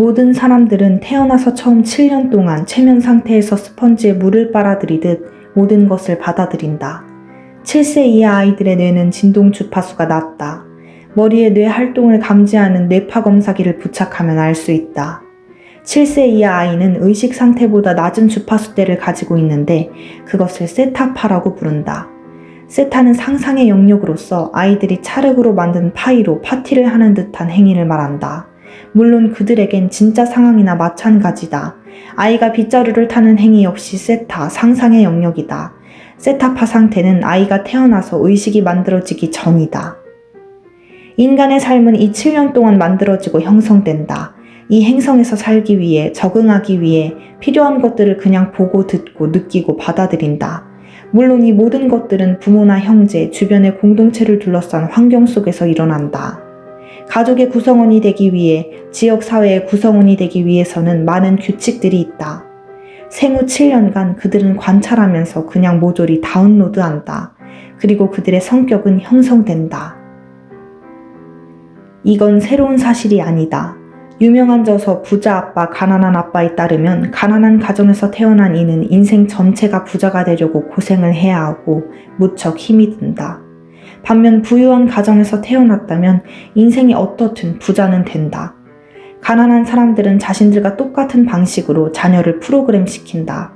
모든 사람들은 태어나서 처음 7년 동안 체면 상태에서 스펀지에 물을 빨아들이듯 모든 것을 받아들인다. 7세 이하 아이들의 뇌는 진동 주파수가 낮다. 머리에 뇌 활동을 감지하는 뇌파 검사기를 부착하면 알 수 있다. 7세 이하 아이는 의식 상태보다 낮은 주파수대를 가지고 있는데 그것을 세타파라고 부른다. 세타는 상상의 영역으로서 아이들이 찰흙으로 만든 파이로 파티를 하는 듯한 행위를 말한다. 물론 그들에겐 진짜 상황이나 마찬가지다. 아이가 빗자루를 타는 행위 역시 세타, 상상의 영역이다. 세타파 상태는 아이가 태어나서 의식이 만들어지기 전이다. 인간의 삶은 이 7년 동안 만들어지고 형성된다. 이 행성에서 살기 위해, 적응하기 위해 필요한 것들을 그냥 보고 듣고 느끼고 받아들인다. 물론 이 모든 것들은 부모나 형제, 주변의 공동체를 둘러싼 환경 속에서 일어난다. 가족의 구성원이 되기 위해, 지역사회의 구성원이 되기 위해서는 많은 규칙들이 있다. 생후 7년간 그들은 관찰하면서 그냥 모조리 다운로드한다. 그리고 그들의 성격은 형성된다. 이건 새로운 사실이 아니다. 유명한 저서 부자 아빠, 가난한 아빠에 따르면 가난한 가정에서 태어난 이는 인생 전체가 부자가 되려고 고생을 해야 하고 무척 힘이 든다. 반면 부유한 가정에서 태어났다면 인생이 어떻든 부자는 된다. 가난한 사람들은 자신들과 똑같은 방식으로 자녀를 프로그램 시킨다.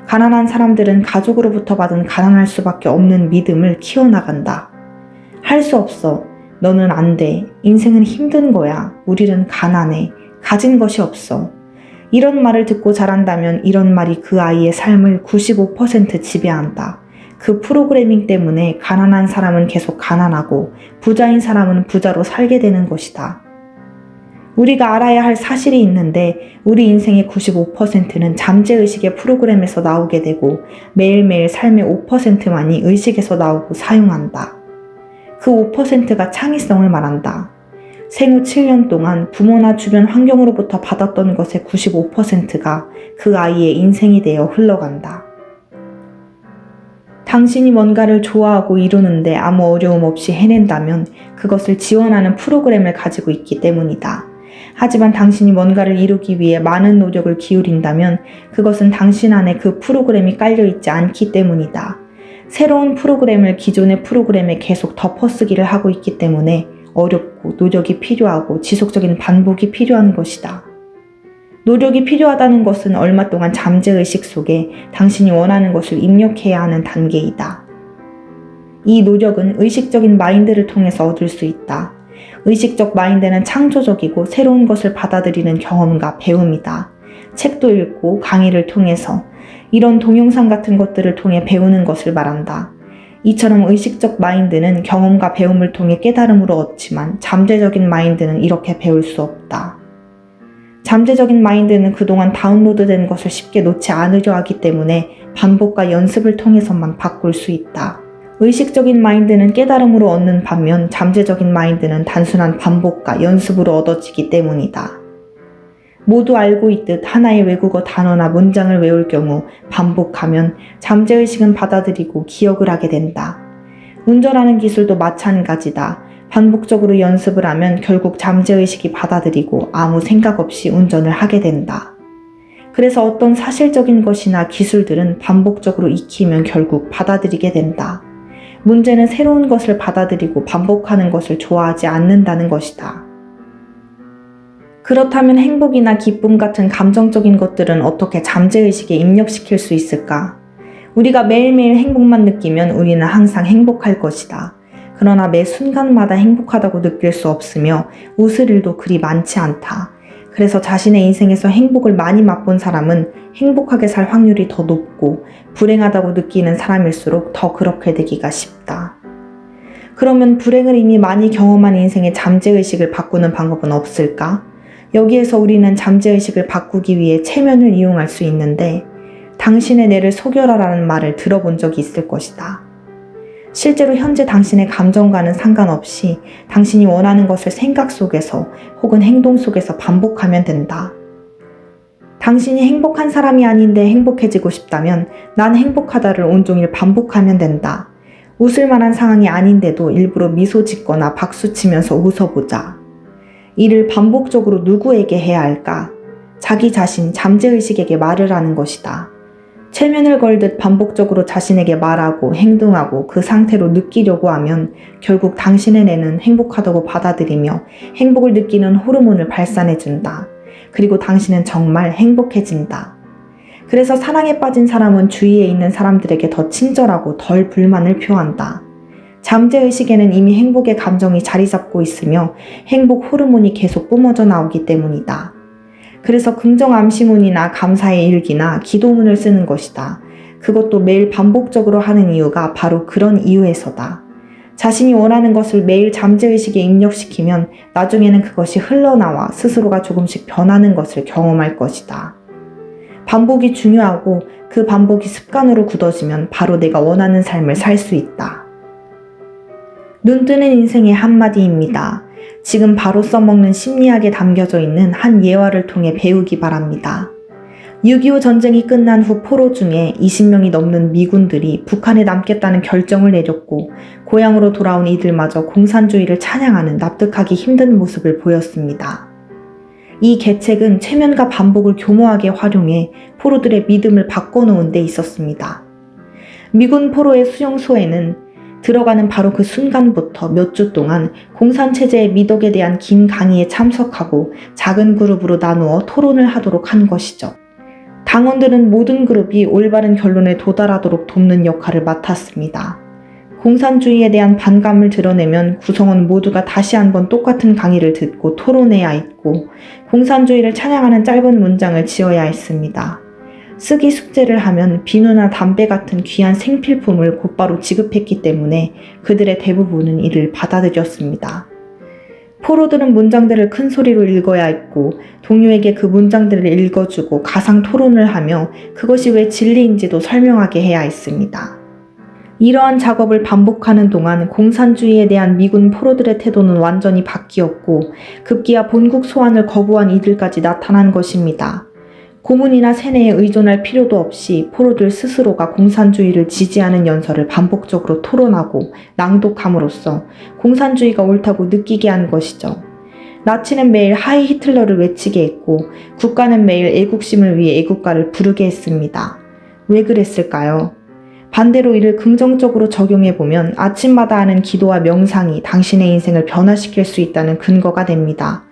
가난한 사람들은 가족으로부터 받은 가난할 수밖에 없는 믿음을 키워나간다. 할 수 없어. 너는 안 돼. 인생은 힘든 거야. 우리는 가난해. 가진 것이 없어. 이런 말을 듣고 자란다면 이런 말이 그 아이의 삶을 95% 지배한다. 그 프로그래밍 때문에 가난한 사람은 계속 가난하고 부자인 사람은 부자로 살게 되는 것이다. 우리가 알아야 할 사실이 있는데 우리 인생의 95%는 잠재의식의 프로그램에서 나오게 되고 매일매일 삶의 5%만이 의식에서 나오고 사용한다. 그 5%가 창의성을 말한다. 생후 7년 동안 부모나 주변 환경으로부터 받았던 것의 95%가 그 아이의 인생이 되어 흘러간다. 당신이 뭔가를 좋아하고 이루는데 아무 어려움 없이 해낸다면 그것을 지원하는 프로그램을 가지고 있기 때문이다. 하지만 당신이 뭔가를 이루기 위해 많은 노력을 기울인다면 그것은 당신 안에 그 프로그램이 깔려있지 않기 때문이다. 새로운 프로그램을 기존의 프로그램에 계속 덮어쓰기를 하고 있기 때문에 어렵고 노력이 필요하고 지속적인 반복이 필요한 것이다. 노력이 필요하다는 것은 얼마 동안 잠재의식 속에 당신이 원하는 것을 입력해야 하는 단계이다. 이 노력은 의식적인 마인드를 통해서 얻을 수 있다. 의식적 마인드는 창조적이고 새로운 것을 받아들이는 경험과 배움이다. 책도 읽고 강의를 통해서 이런 동영상 같은 것들을 통해 배우는 것을 말한다. 이처럼 의식적 마인드는 경험과 배움을 통해 깨달음으로 얻지만 잠재적인 마인드는 이렇게 배울 수 없다. 잠재적인 마인드는 그동안 다운로드된 것을 쉽게 놓지 않으려 하기 때문에 반복과 연습을 통해서만 바꿀 수 있다. 의식적인 마인드는 깨달음으로 얻는 반면 잠재적인 마인드는 단순한 반복과 연습으로 얻어지기 때문이다. 모두 알고 있듯 하나의 외국어 단어나 문장을 외울 경우 반복하면 잠재의식은 받아들이고 기억을 하게 된다. 운전하는 기술도 마찬가지다. 반복적으로 연습을 하면 결국 잠재의식이 받아들이고 아무 생각 없이 운전을 하게 된다. 그래서 어떤 사실적인 것이나 기술들은 반복적으로 익히면 결국 받아들이게 된다. 문제는 새로운 것을 받아들이고 반복하는 것을 좋아하지 않는다는 것이다. 그렇다면 행복이나 기쁨 같은 감정적인 것들은 어떻게 잠재의식에 입력시킬 수 있을까? 우리가 매일매일 행복만 느끼면 우리는 항상 행복할 것이다. 그러나 매 순간마다 행복하다고 느낄 수 없으며 웃을 일도 그리 많지 않다. 그래서 자신의 인생에서 행복을 많이 맛본 사람은 행복하게 살 확률이 더 높고 불행하다고 느끼는 사람일수록 더 그렇게 되기가 쉽다. 그러면 불행을 이미 많이 경험한 인생의 잠재의식을 바꾸는 방법은 없을까? 여기에서 우리는 잠재의식을 바꾸기 위해 체면을 이용할 수 있는데 당신의 뇌를 속여라라는 말을 들어본 적이 있을 것이다. 실제로 현재 당신의 감정과는 상관없이 당신이 원하는 것을 생각 속에서 혹은 행동 속에서 반복하면 된다. 당신이 행복한 사람이 아닌데 행복해지고 싶다면 난 행복하다를 온종일 반복하면 된다. 웃을 만한 상황이 아닌데도 일부러 미소 짓거나 박수 치면서 웃어보자. 이를 반복적으로 누구에게 해야 할까? 자기 자신, 잠재의식에게 말을 하는 것이다. 최면을 걸듯 반복적으로 자신에게 말하고 행동하고 그 상태로 느끼려고 하면 결국 당신의 뇌는 행복하다고 받아들이며 행복을 느끼는 호르몬을 발산해준다. 그리고 당신은 정말 행복해진다. 그래서 사랑에 빠진 사람은 주위에 있는 사람들에게 더 친절하고 덜 불만을 표한다. 잠재의식에는 이미 행복의 감정이 자리 잡고 있으며 행복 호르몬이 계속 뿜어져 나오기 때문이다. 그래서 긍정 암시문이나 감사의 일기나 기도문을 쓰는 것이다. 그것도 매일 반복적으로 하는 이유가 바로 그런 이유에서다. 자신이 원하는 것을 매일 잠재의식에 입력시키면 나중에는 그것이 흘러나와 스스로가 조금씩 변하는 것을 경험할 것이다. 반복이 중요하고 그 반복이 습관으로 굳어지면 바로 내가 원하는 삶을 살 수 있다. 눈뜨는 인생의 한마디입니다. 지금 바로 써먹는 심리학에 담겨져 있는 한 예화를 통해 배우기 바랍니다. 6.25 전쟁이 끝난 후 포로 중에 20명이 넘는 미군들이 북한에 남겠다는 결정을 내렸고 고향으로 돌아온 이들마저 공산주의를 찬양하는 납득하기 힘든 모습을 보였습니다. 이 계책은 최면과 반복을 교모하게 활용해 포로들의 믿음을 바꿔놓은 데 있었습니다. 미군 포로의 수용소에는 들어가는 바로 그 순간부터 몇 주 동안 공산체제의 미덕에 대한 긴 강의에 참석하고 작은 그룹으로 나누어 토론을 하도록 한 것이죠. 당원들은 모든 그룹이 올바른 결론에 도달하도록 돕는 역할을 맡았습니다. 공산주의에 대한 반감을 드러내면 구성원 모두가 다시 한번 똑같은 강의를 듣고 토론해야 했고 공산주의를 찬양하는 짧은 문장을 지어야 했습니다. 쓰기 숙제를 하면 비누나 담배 같은 귀한 생필품을 곧바로 지급했기 때문에 그들의 대부분은 이를 받아들였습니다. 포로들은 문장들을 큰 소리로 읽어야 했고 동료에게 그 문장들을 읽어주고 가상 토론을 하며 그것이 왜 진리인지도 설명하게 해야 했습니다. 이러한 작업을 반복하는 동안 공산주의에 대한 미군 포로들의 태도는 완전히 바뀌었고 급기야 본국 소환을 거부한 이들까지 나타난 것입니다. 고문이나 세뇌에 의존할 필요도 없이 포로들 스스로가 공산주의를 지지하는 연설을 반복적으로 토론하고 낭독함으로써 공산주의가 옳다고 느끼게 한 것이죠. 나치는 매일 하이 히틀러를 외치게 했고 국가는 매일 애국심을 위해 애국가를 부르게 했습니다. 왜 그랬을까요? 반대로 이를 긍정적으로 적용해보면 아침마다 하는 기도와 명상이 당신의 인생을 변화시킬 수 있다는 근거가 됩니다.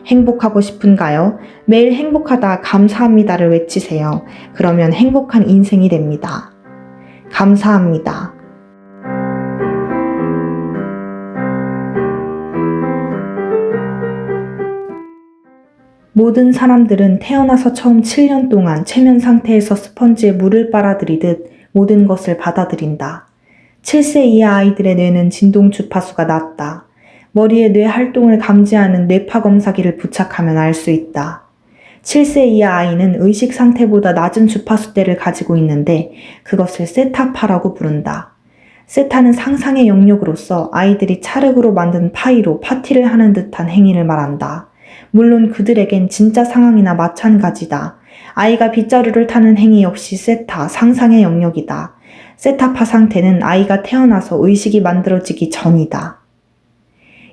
행복하고 싶은가요? 매일 행복하다 감사합니다를 외치세요. 그러면 행복한 인생이 됩니다. 감사합니다. 모든 사람들은 태어나서 처음 7년 동안 체면 상태에서 스펀지에 물을 빨아들이듯 모든 것을 받아들인다. 7세 이하 아이들의 뇌는 진동 주파수가 낮다. 머리에 뇌 활동을 감지하는 뇌파 검사기를 부착하면 알 수 있다. 7세 이하 아이는 의식 상태보다 낮은 주파수대를 가지고 있는데 그것을 세타파라고 부른다. 세타는 상상의 영역으로서 아이들이 찰흙으로 만든 파이로 파티를 하는 듯한 행위를 말한다. 물론 그들에겐 진짜 상황이나 마찬가지다. 아이가 빗자루를 타는 행위 역시 세타, 상상의 영역이다. 세타파 상태는 아이가 태어나서 의식이 만들어지기 전이다.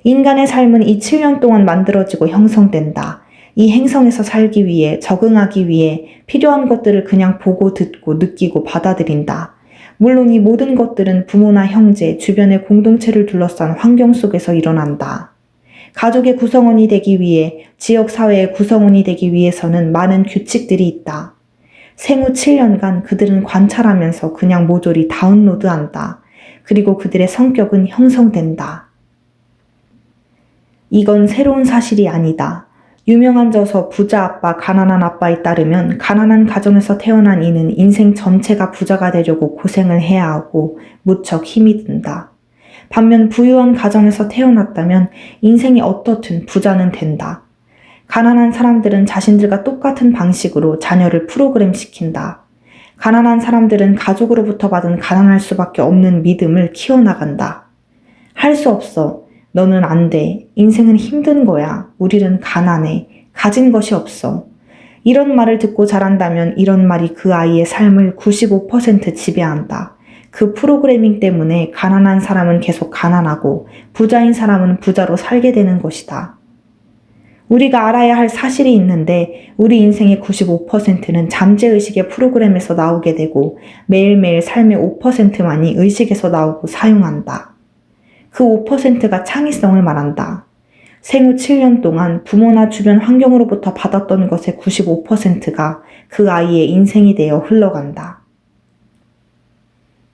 인간의 삶은 이 7년 동안 만들어지고 형성된다. 이 행성에서 살기 위해, 적응하기 위해 필요한 것들을 그냥 보고 듣고 느끼고 받아들인다. 물론 이 모든 것들은 부모나 형제, 주변의 공동체를 둘러싼 환경 속에서 일어난다. 가족의 구성원이 되기 위해, 지역사회의 구성원이 되기 위해서는 많은 규칙들이 있다. 생후 7년간 그들은 관찰하면서 그냥 모조리 다운로드한다. 그리고 그들의 성격은 형성된다. 이건 새로운 사실이 아니다. 유명한 저서 부자 아빠, 가난한 아빠에 따르면 가난한 가정에서 태어난 이는 인생 전체가 부자가 되려고 고생을 해야 하고 무척 힘이 든다. 반면 부유한 가정에서 태어났다면 인생이 어떻든 부자는 된다. 가난한 사람들은 자신들과 똑같은 방식으로 자녀를 프로그램시킨다. 가난한 사람들은 가족으로부터 받은 가난할 수밖에 없는 믿음을 키워나간다. 할 수 없어. 너는 안 돼. 인생은 힘든 거야. 우리는 가난해. 가진 것이 없어. 이런 말을 듣고 자란다면 이런 말이 그 아이의 삶을 95% 지배한다. 그 프로그래밍 때문에 가난한 사람은 계속 가난하고 부자인 사람은 부자로 살게 되는 것이다. 우리가 알아야 할 사실이 있는데 우리 인생의 95%는 잠재의식의 프로그램에서 나오게 되고 매일매일 삶의 5%만이 의식에서 나오고 사용한다. 그 5%가 창의성을 말한다. 생후 7년 동안 부모나 주변 환경으로부터 받았던 것의 95%가 그 아이의 인생이 되어 흘러간다.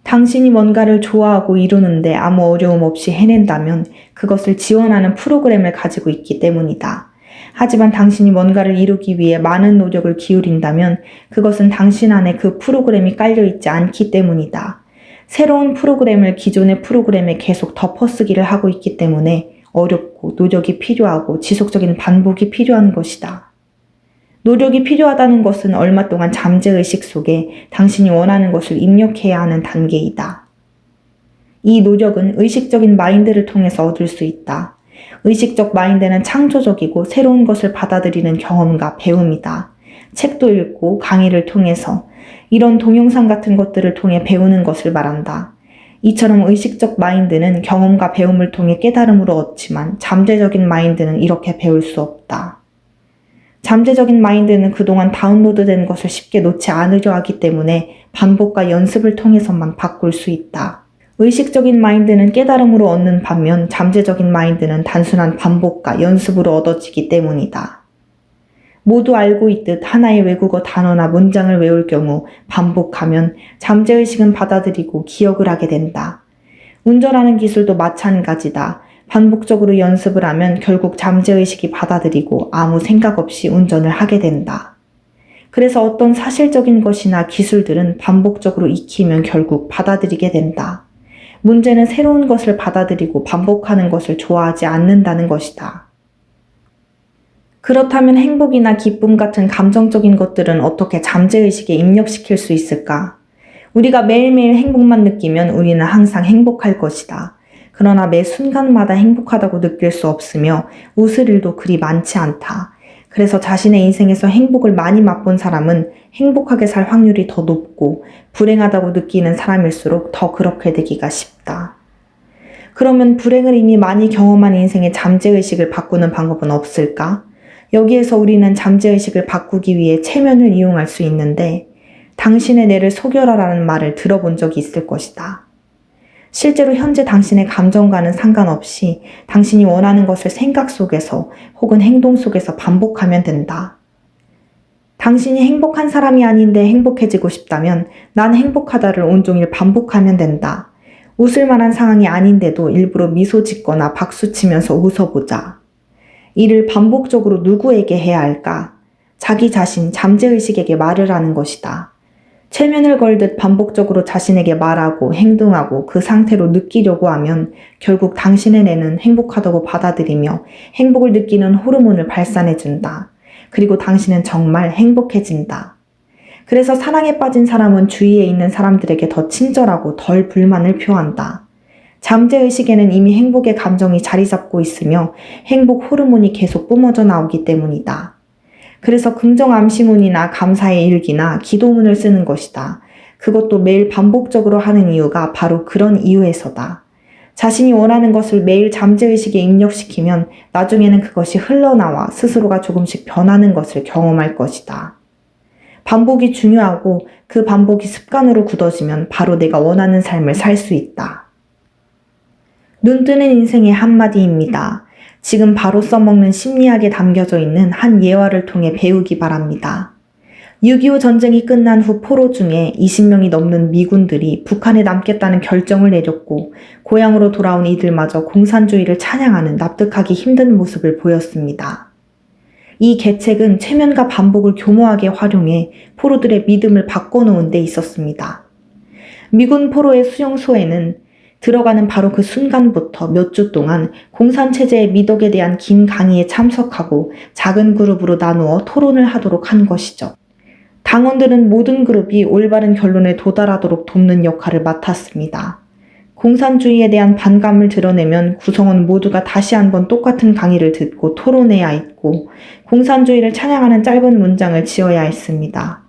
당신이 뭔가를 좋아하고 이루는데 아무 어려움 없이 해낸다면 그것을 지원하는 프로그램을 가지고 있기 때문이다. 하지만 당신이 뭔가를 이루기 위해 많은 노력을 기울인다면 그것은 당신 안에 그 프로그램이 깔려있지 않기 때문이다. 새로운 프로그램을 기존의 프로그램에 계속 덮어쓰기를 하고 있기 때문에 어렵고 노력이 필요하고 지속적인 반복이 필요한 것이다. 노력이 필요하다는 것은 얼마 동안 잠재의식 속에 당신이 원하는 것을 입력해야 하는 단계이다. 이 노력은 의식적인 마인드를 통해서 얻을 수 있다. 의식적 마인드는 창조적이고 새로운 것을 받아들이는 경험과 배움이다. 책도 읽고 강의를 통해서 이런 동영상 같은 것들을 통해 배우는 것을 말한다. 이처럼 의식적 마인드는 경험과 배움을 통해 깨달음으로 얻지만 잠재적인 마인드는 이렇게 배울 수 없다. 잠재적인 마인드는 그동안 다운로드된 것을 쉽게 놓지 않으려 하기 때문에 반복과 연습을 통해서만 바꿀 수 있다. 의식적인 마인드는 깨달음으로 얻는 반면 잠재적인 마인드는 단순한 반복과 연습으로 얻어지기 때문이다. 모두 알고 있듯 하나의 외국어 단어나 문장을 외울 경우 반복하면 잠재의식은 받아들이고 기억을 하게 된다. 운전하는 기술도 마찬가지다. 반복적으로 연습을 하면 결국 잠재의식이 받아들이고 아무 생각 없이 운전을 하게 된다. 그래서 어떤 사실적인 것이나 기술들은 반복적으로 익히면 결국 받아들이게 된다. 문제는 새로운 것을 받아들이고 반복하는 것을 좋아하지 않는다는 것이다. 그렇다면 행복이나 기쁨 같은 감정적인 것들은 어떻게 잠재의식에 입력시킬 수 있을까? 우리가 매일매일 행복만 느끼면 우리는 항상 행복할 것이다. 그러나 매 순간마다 행복하다고 느낄 수 없으며 웃을 일도 그리 많지 않다. 그래서 자신의 인생에서 행복을 많이 맛본 사람은 행복하게 살 확률이 더 높고 불행하다고 느끼는 사람일수록 더 그렇게 되기가 쉽다. 그러면 불행을 이미 많이 경험한 인생의 잠재의식을 바꾸는 방법은 없을까? 여기에서 우리는 잠재의식을 바꾸기 위해 체면을 이용할 수 있는데 당신의 뇌를 속여라라는 말을 들어본 적이 있을 것이다. 실제로 현재 당신의 감정과는 상관없이 당신이 원하는 것을 생각 속에서 혹은 행동 속에서 반복하면 된다. 당신이 행복한 사람이 아닌데 행복해지고 싶다면 난 행복하다를 온종일 반복하면 된다. 웃을 만한 상황이 아닌데도 일부러 미소 짓거나 박수 치면서 웃어보자. 이를 반복적으로 누구에게 해야 할까? 자기 자신, 잠재의식에게 말을 하는 것이다. 최면을 걸듯 반복적으로 자신에게 말하고 행동하고 그 상태로 느끼려고 하면 결국 당신의 뇌는 행복하다고 받아들이며 행복을 느끼는 호르몬을 발산해준다. 그리고 당신은 정말 행복해진다. 그래서 사랑에 빠진 사람은 주위에 있는 사람들에게 더 친절하고 덜 불만을 표한다. 잠재의식에는 이미 행복의 감정이 자리 잡고 있으며 행복 호르몬이 계속 뿜어져 나오기 때문이다. 그래서 긍정 암시문이나 감사의 일기나 기도문을 쓰는 것이다. 그것도 매일 반복적으로 하는 이유가 바로 그런 이유에서다. 자신이 원하는 것을 매일 잠재의식에 입력시키면 나중에는 그것이 흘러나와 스스로가 조금씩 변하는 것을 경험할 것이다. 반복이 중요하고 그 반복이 습관으로 굳어지면 바로 내가 원하는 삶을 살 수 있다. 눈뜨는 인생의 한마디입니다. 지금 바로 써먹는 심리학에 담겨져 있는 한 예화를 통해 배우기 바랍니다. 6.25 전쟁이 끝난 후 포로 중에 20명이 넘는 미군들이 북한에 남겠다는 결정을 내렸고 고향으로 돌아온 이들마저 공산주의를 찬양하는 납득하기 힘든 모습을 보였습니다. 이 계책은 체면과 반복을 교모하게 활용해 포로들의 믿음을 바꿔놓은 데 있었습니다. 미군 포로의 수용소에는 들어가는 바로 그 순간부터 몇 주 동안 공산체제의 미덕에 대한 긴 강의에 참석하고 작은 그룹으로 나누어 토론을 하도록 한 것이죠. 당원들은 모든 그룹이 올바른 결론에 도달하도록 돕는 역할을 맡았습니다. 공산주의에 대한 반감을 드러내면 구성원 모두가 다시 한번 똑같은 강의를 듣고 토론해야 했고 공산주의를 찬양하는 짧은 문장을 지어야 했습니다.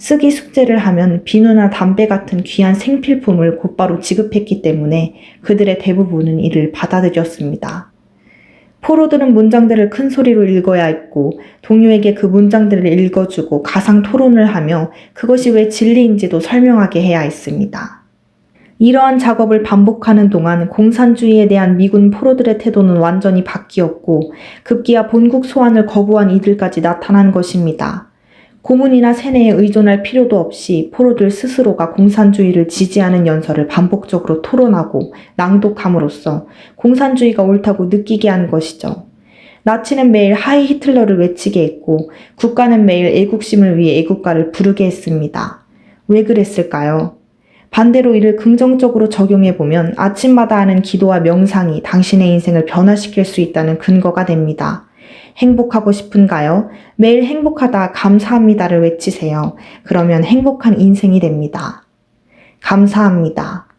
쓰기 숙제를 하면 비누나 담배 같은 귀한 생필품을 곧바로 지급했기 때문에 그들의 대부분은 이를 받아들였습니다. 포로들은 문장들을 큰 소리로 읽어야 했고 동료에게 그 문장들을 읽어주고 가상 토론을 하며 그것이 왜 진리인지도 설명하게 해야 했습니다. 이러한 작업을 반복하는 동안 공산주의에 대한 미군 포로들의 태도는 완전히 바뀌었고 급기야 본국 소환을 거부한 이들까지 나타난 것입니다. 고문이나 세뇌에 의존할 필요도 없이 포로들 스스로가 공산주의를 지지하는 연설을 반복적으로 토론하고 낭독함으로써 공산주의가 옳다고 느끼게 한 것이죠. 나치는 매일 하이 히틀러를 외치게 했고 국가는 매일 애국심을 위해 애국가를 부르게 했습니다. 왜 그랬을까요? 반대로 이를 긍정적으로 적용해보면 아침마다 하는 기도와 명상이 당신의 인생을 변화시킬 수 있다는 근거가 됩니다. 행복하고 싶은가요? 매일 행복하다 감사합니다를 외치세요. 그러면 행복한 인생이 됩니다. 감사합니다.